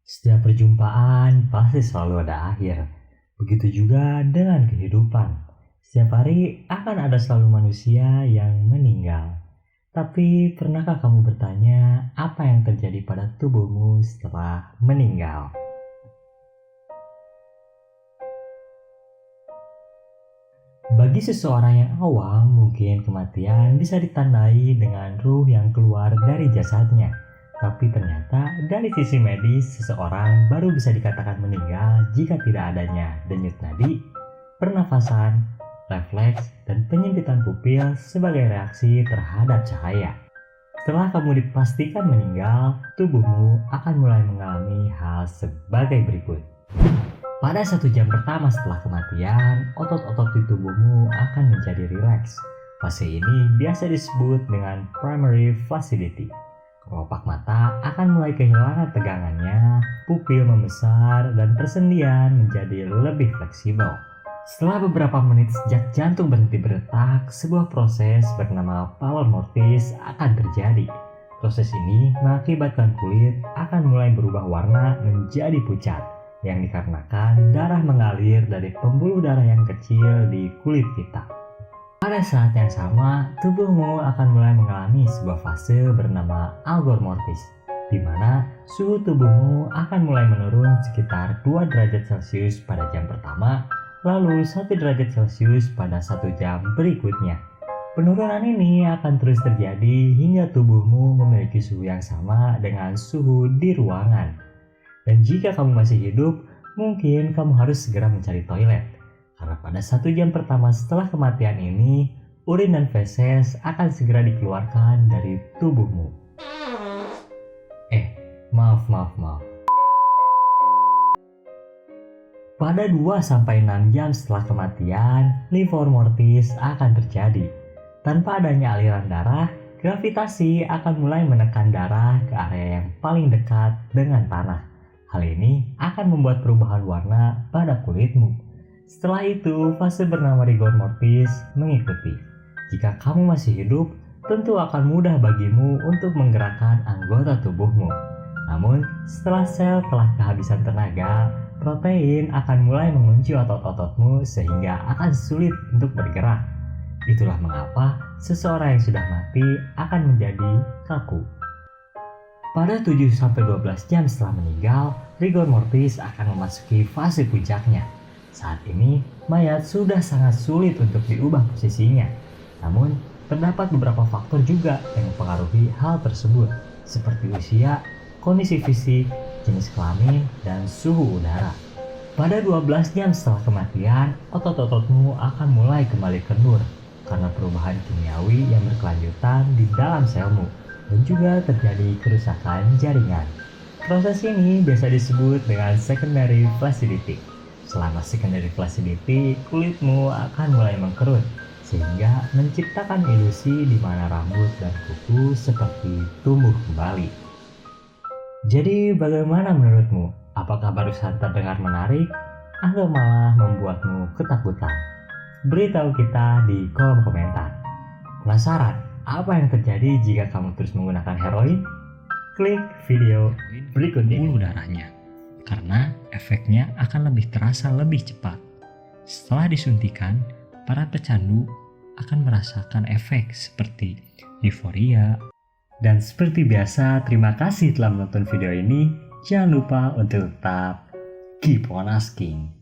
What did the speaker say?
Setiap perjumpaan pasti selalu ada akhir. Begitu juga dengan kehidupan. Setiap hari akan ada selalu manusia yang meninggal. Tapi pernahkah kamu bertanya apa yang terjadi pada tubuhmu setelah meninggal? Bagi seseorang yang awam, mungkin kematian bisa ditandai dengan ruh yang keluar dari jasadnya. Tapi ternyata dari sisi medis, seseorang baru bisa dikatakan meninggal jika tidak adanya denyut nadi, pernafasan, refleks, dan penyempitan pupil sebagai reaksi terhadap cahaya. Setelah kamu dipastikan meninggal, tubuhmu akan mulai mengalami hal sebagai berikut. Pada 1 jam pertama setelah kematian, otot-otot di tubuhmu akan menjadi rileks. Fase ini biasa disebut dengan primary flaccidity. Kelopak mata akan mulai kehilangan tegangannya, pupil membesar, dan persendian menjadi lebih fleksibel. Setelah beberapa menit sejak jantung berhenti berdetak, sebuah proses bernama pallor mortis akan terjadi. Proses ini mengakibatkan kulit akan mulai berubah warna menjadi pucat, yang dikarenakan darah mengalir dari pembuluh darah yang kecil di kulit kita. Pada saat yang sama, tubuhmu akan mulai mengalami sebuah fase bernama algor mortis, di mana suhu tubuhmu akan mulai menurun sekitar 2 derajat Celcius pada jam pertama, lalu 1 derajat Celcius pada 1 jam berikutnya. Penurunan ini akan terus terjadi hingga tubuhmu memiliki suhu yang sama dengan suhu di ruangan. Dan jika kamu masih hidup, mungkin kamu harus segera mencari toilet. Karena pada 1 jam pertama setelah kematian ini, urin dan feses akan segera dikeluarkan dari tubuhmu. Maaf. Pada 2-6 jam setelah kematian, livor mortis akan terjadi. Tanpa adanya aliran darah, gravitasi akan mulai menekan darah ke area yang paling dekat dengan tanah. Hal ini akan membuat perubahan warna pada kulitmu. Setelah itu, fase bernama rigor mortis mengikuti. Jika kamu masih hidup, tentu akan mudah bagimu untuk menggerakkan anggota tubuhmu. Namun, setelah sel telah kehabisan tenaga, protein akan mulai mengunci otot-ototmu sehingga akan sulit untuk bergerak. Itulah mengapa seseorang yang sudah mati akan menjadi kaku. Pada 7-12 jam setelah meninggal, rigor mortis akan memasuki fase puncaknya. Saat ini, mayat sudah sangat sulit untuk diubah posisinya. Namun, terdapat beberapa faktor juga yang mempengaruhi hal tersebut, seperti usia, kondisi fisik, jenis kelamin, dan suhu udara. Pada 12 jam setelah kematian, otot-ototmu akan mulai kembali kendur karena perubahan kimiawi yang berkelanjutan di dalam selmu, dan juga terjadi kerusakan jaringan. Proses ini biasa disebut dengan secondary flaccidity. Selama secondary flaccidity, kulitmu akan mulai mengkerut, sehingga menciptakan ilusi di mana rambut dan kuku seperti tumbuh kembali. Jadi bagaimana menurutmu? Apakah barusan terdengar menarik atau malah membuatmu ketakutan? Beritahu kita di kolom komentar. Penasaran apa yang terjadi jika kamu terus menggunakan heroin? Klik video berikut ini. Darahnya, karena efeknya akan lebih terasa lebih cepat. Setelah disuntikan, para pecandu akan merasakan efek seperti euforia. Dan seperti biasa, terima kasih telah menonton video ini. Jangan lupa untuk tetap keep on asking.